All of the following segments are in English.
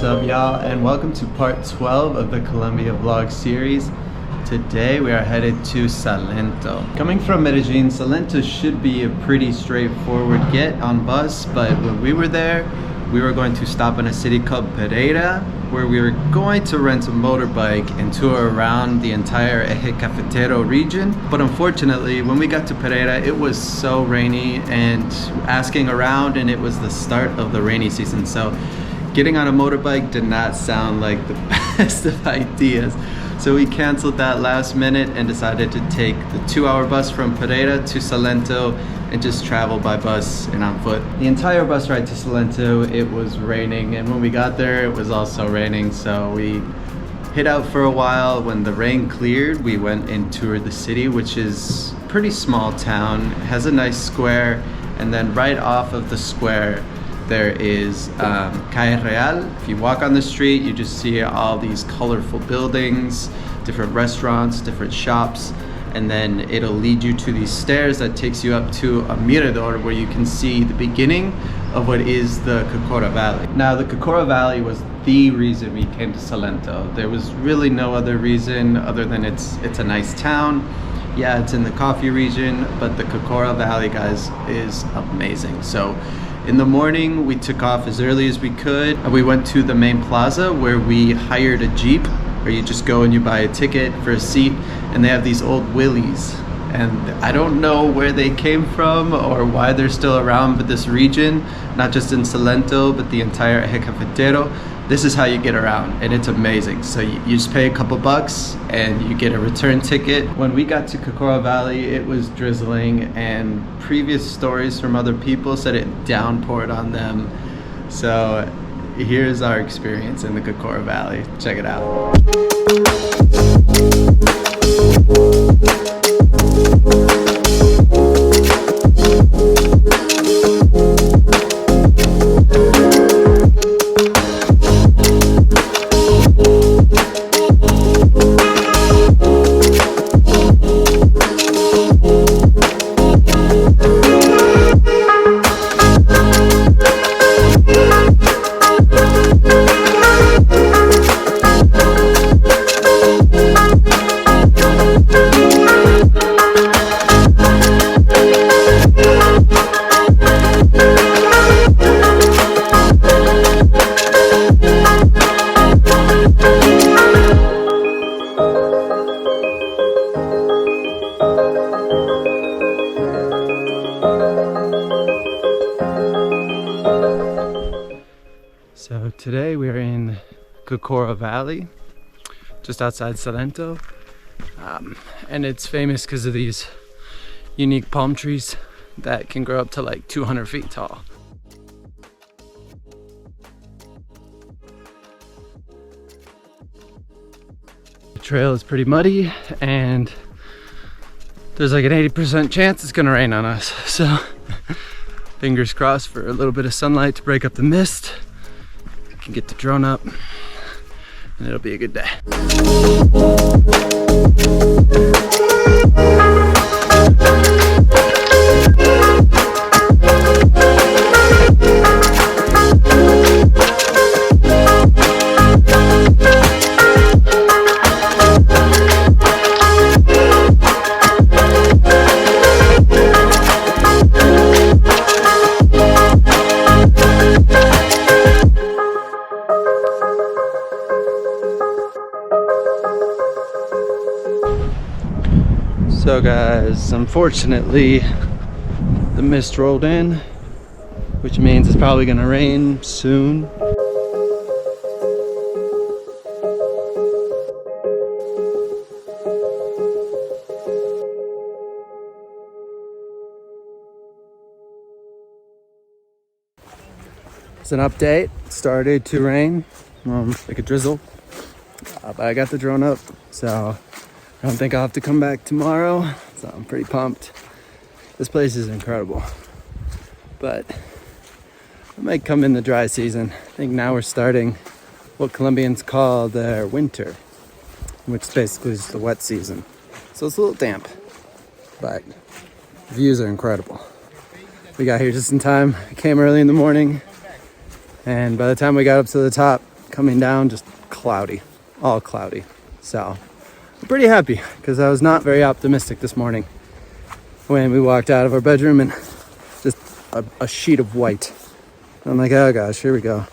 up, y'all, and welcome to part 12 of the Colombia vlog series. Today we are headed to Salento. Coming from Medellin, Salento should be a pretty straightforward get on bus, but when we were there, we were going to stop in a city called Pereira, where we were going to rent a motorbike and tour around the entire Eje Cafetero region. But unfortunately, when we got to Pereira, it was so rainy and asking around, and it was the start of the rainy season. So getting on a motorbike did not sound like the best of ideas. So we canceled that last minute and decided to take the 2-hour bus from Pereira to Salento and just travel by bus and on foot. The entire bus ride to Salento, it was raining, and when we got there, it was also raining. So we hid out for a while. When the rain cleared, we went and toured the city, which is a pretty small town. It has a nice square, and then right off of the square, there is Calle Real. If you walk on the street, you just see all these colorful buildings, different restaurants, different shops, and then it'll lead you to these stairs that takes you up to a mirador where you can see the beginning of what is the Cocora Valley. Now, the Cocora Valley was the reason we came to Salento. There was really no other reason other than it's a nice town. Yeah, it's in the coffee region, but the Cocora Valley, guys, is amazing. So in the morning, we took off as early as we could, and we went to the main plaza where we hired a Jeep, where you just go and you buy a ticket for a seat, and they have these old wheelies. And I don't know where they came from or why they're still around, but this region, not just in Salento, but the entire Eje Cafetero, this is how you get around, and it's amazing. So you just pay a couple bucks and you get a return ticket. When we got to Cocora Valley, it was drizzling, and previous stories from other people said it downpoured on them. So here's our experience in the Cocora Valley. Check it out. So today we are in Cocora Valley, just outside Salento, and it's famous because of these unique palm trees that can grow up to like 200 feet tall. The trail is pretty muddy, and there's like an 80% chance it's gonna rain on us, so fingers crossed for a little bit of sunlight to break up the mist. Can get the drone up, and it'll be a good day. So guys, unfortunately the mist rolled in, which means it's probably gonna rain soon. It's an update. It started to rain, like a drizzle, but I got the drone up, so I don't think I'll have to come back tomorrow, so I'm pretty pumped. This place is incredible, but I might come in the dry season. I think now we're starting what Colombians call their winter, which basically is the wet season. So it's a little damp, but views are incredible. We got here just in time. We came early in the morning, and by the time we got up to the top, coming down, just cloudy, all cloudy. So I'm pretty happy because I was not very optimistic this morning when we walked out of our bedroom and just a sheet of white. I'm like, oh gosh, here we go.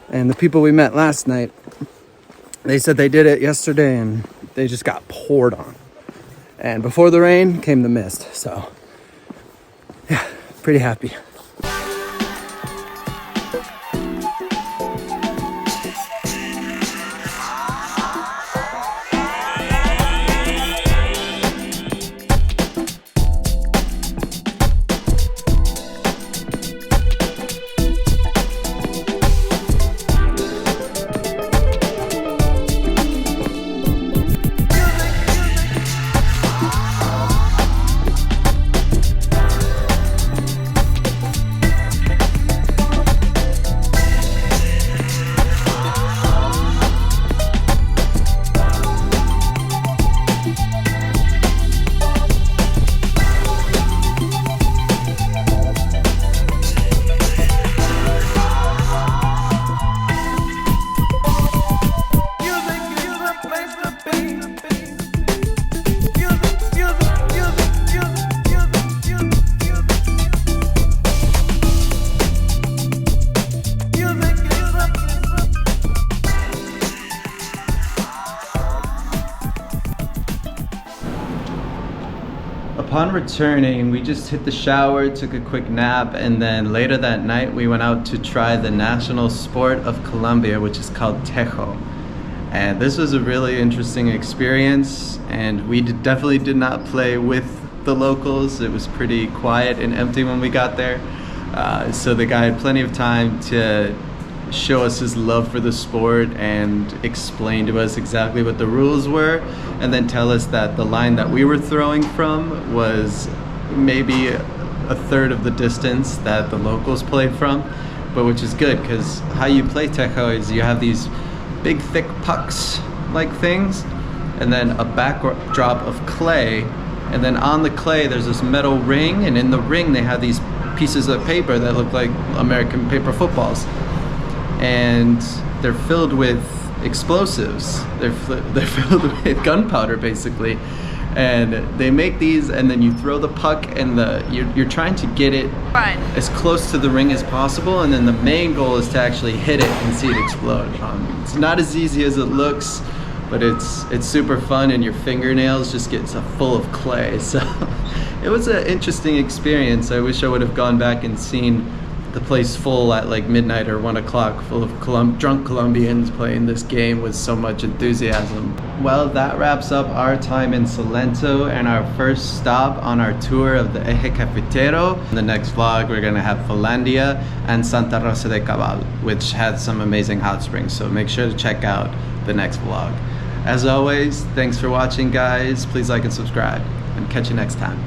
And the people we met last night, they said they did it yesterday and they just got poured on. And before the rain came the mist. So yeah, pretty happy. Upon returning, we just hit the shower, took a quick nap, and then later that night we went out to try the national sport of Colombia, which is called Tejo. And this was a really interesting experience, and we definitely did not play with the locals. It was pretty quiet and empty when we got there. So the guy had plenty of time to show us his love for the sport and explain to us exactly what the rules were, and then tell us that the line that we were throwing from was maybe a third of the distance that the locals played from, but which is good because how you play Tejo is you have these big thick pucks like things and then a backdrop of clay, and then on the clay there's this metal ring, and in the ring they have these pieces of paper that look like American paper footballs, and they're filled with explosives. They're filled with gunpowder basically, and they make these, and then you throw the puck, and you're trying to get it as close to the ring as possible, and then the main goal is to actually hit it and see it explode. It's not as easy as it looks, but it's super fun, and your fingernails just get full of clay. So it was an interesting experience. I wish I would have gone back and seen the place full at like midnight or 1 o'clock, full of drunk Colombians playing this game with so much enthusiasm. Well, that wraps up our time in Salento and our first stop on our tour of the Eje Cafetero. In the next vlog, we're gonna have Finlandia and Santa Rosa de Cabal, which has some amazing hot springs, so make sure to check out the next vlog. As always, thanks for watching, guys. Please like and subscribe, and catch you next time.